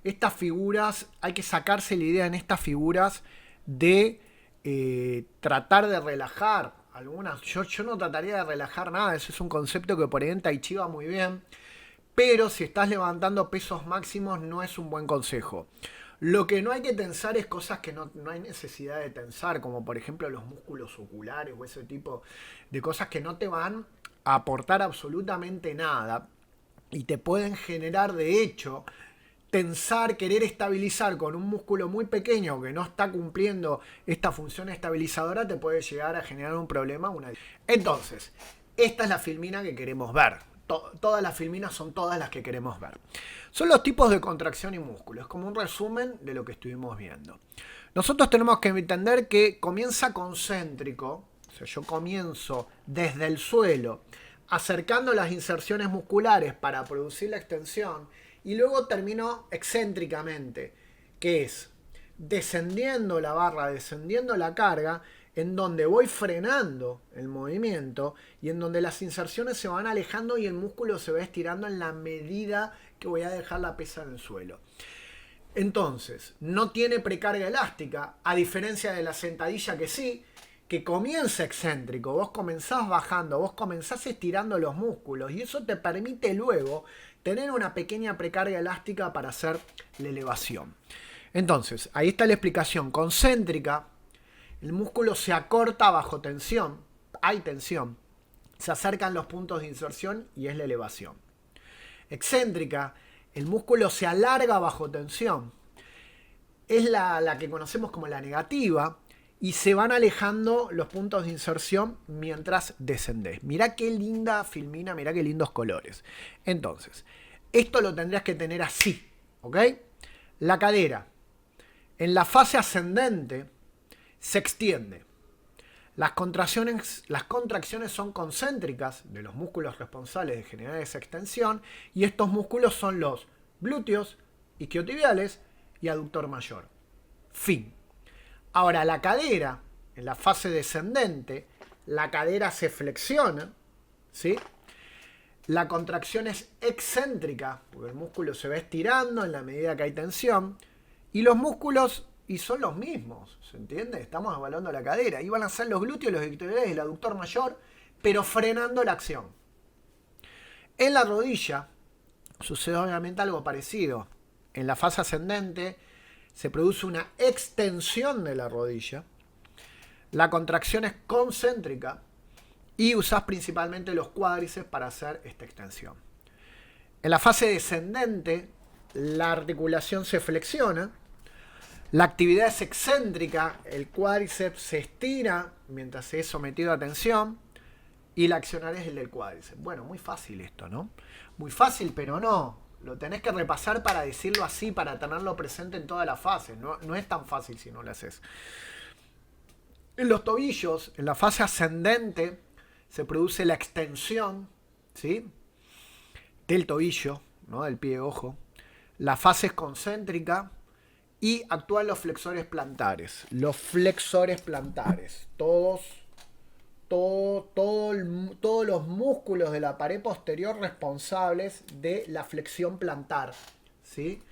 estas figuras, hay que sacarse la idea en estas figuras de tratar de relajar algunas. Yo no trataría de relajar nada, eso es un concepto que por ahí en Tai Chi va muy bien, pero si estás levantando pesos máximos no es un buen consejo. Lo que no hay que tensar es cosas que no hay necesidad de tensar, como por ejemplo los músculos oculares o ese tipo de cosas que no te van a aportar absolutamente nada y te pueden generar, de hecho, tensar, querer estabilizar con un músculo muy pequeño que no está cumpliendo esta función estabilizadora, te puede llegar a generar un problema. Entonces, esta es la filmina que queremos ver. Todas las filminas son todas las que queremos ver. Son los tipos de contracción y músculo. Es como un resumen de lo que estuvimos viendo. Nosotros tenemos que entender que comienza concéntrico. O sea, yo comienzo desde el suelo, acercando las inserciones musculares para producir la extensión, y luego termino excéntricamente, que es descendiendo la barra, descendiendo la carga, en donde voy frenando el movimiento y en donde las inserciones se van alejando y el músculo se va estirando en la medida que voy a dejar la pesa en el suelo. Entonces, no tiene precarga elástica, a diferencia de la sentadilla que sí, que comienza excéntrico, vos comenzás bajando, vos comenzás estirando los músculos y eso te permite luego tener una pequeña precarga elástica para hacer la elevación. Entonces, ahí está la explicación. Concéntrica, el músculo se acorta bajo tensión, hay tensión, se acercan los puntos de inserción y es la elevación. Excéntrica, el músculo se alarga bajo tensión, es la que conocemos como la negativa, y se van alejando los puntos de inserción mientras descendés. Mirá qué linda filmina, mirá qué lindos colores. Entonces, esto lo tendrías que tener así, ¿ok? La cadera, en la fase ascendente, se extiende. Las contracciones son concéntricas de los músculos responsables de generar esa extensión, y estos músculos son los glúteos, isquiotibiales y aductor mayor. Fin. Ahora, la cadera, en la fase descendente, la cadera se flexiona, ¿sí? La contracción es excéntrica, porque el músculo se va estirando en la medida que hay tensión, y los músculos, y son los mismos, ¿se entiende? Estamos evaluando la cadera, iban a ser los glúteos, los isquiotibiales y el aductor mayor, pero frenando la acción. En la rodilla sucede obviamente algo parecido. En la fase ascendente se produce una extensión de la rodilla, la contracción es concéntrica y usás principalmente los cuádriceps para hacer esta extensión. En la fase descendente, la articulación se flexiona, la actividad es excéntrica, el cuádriceps se estira mientras es sometido a tensión y la accionar es el del cuádriceps. Bueno, muy fácil esto, ¿no? Muy fácil, pero no. Lo tenés que repasar para decirlo así, para tenerlo presente en toda la fase. No es tan fácil si no lo haces. En los tobillos, en la fase ascendente, se produce la extensión, ¿sí?, del tobillo, ¿no?, del pie, ojo. La fase es concéntrica y actúan los flexores plantares. Los flexores plantares, todos los músculos de la pared posterior responsables de la flexión plantar, ¿sí?,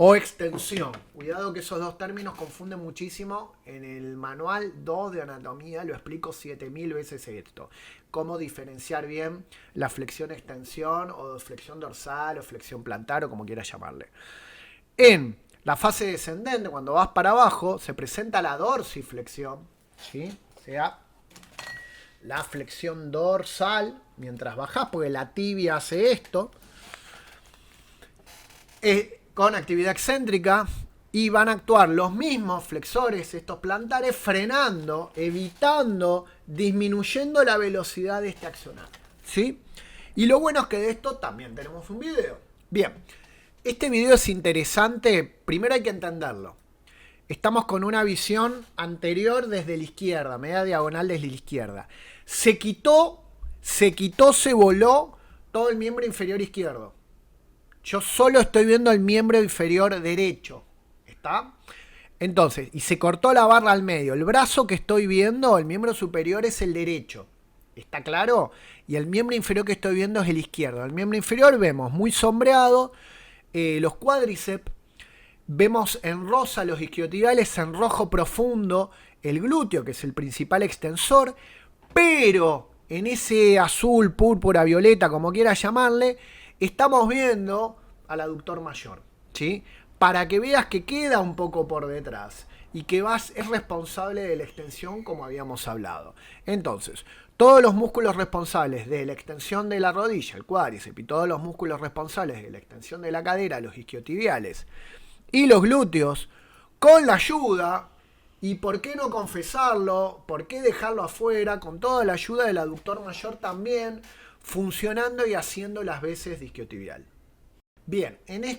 o extensión. Cuidado que esos dos términos confunden muchísimo. En el manual 2 de anatomía lo explico 7000 veces esto. Cómo diferenciar bien la flexión-extensión o flexión dorsal o flexión plantar o como quieras llamarle. En la fase descendente, cuando vas para abajo, se presenta la dorsiflexión, ¿sí?, o sea, la flexión dorsal mientras bajás, porque la tibia hace esto, con actividad excéntrica, y van a actuar los mismos flexores, estos plantares, frenando, evitando, disminuyendo la velocidad de este accionar, ¿sí? Y lo bueno es que de esto también tenemos un video. Bien, este video es interesante, primero hay que entenderlo. Estamos con una visión anterior desde la izquierda, media diagonal desde la izquierda. Se quitó, se voló todo el miembro inferior izquierdo. Yo solo estoy viendo el miembro inferior derecho. ¿Está? Entonces, y se cortó la barra al medio. El brazo que estoy viendo, el miembro superior es el derecho. ¿Está claro? Y el miembro inferior que estoy viendo es el izquierdo. El miembro inferior vemos muy sombreado. los cuádriceps, vemos en rosa los isquiotibiales, en rojo profundo el glúteo, que es el principal extensor, pero en ese azul, púrpura, violeta, como quieras llamarle, estamos viendo al aductor mayor, ¿sí? Para que veas que queda un poco por detrás y que es responsable de la extensión como habíamos hablado. Entonces, todos los músculos responsables de la extensión de la rodilla, el cuádriceps, y todos los músculos responsables de la extensión de la cadera, los isquiotibiales y los glúteos, con la ayuda, y por qué no confesarlo, por qué dejarlo afuera, con toda la ayuda del aductor mayor también, funcionando y haciendo las veces de isquiotibial. Bien, en esta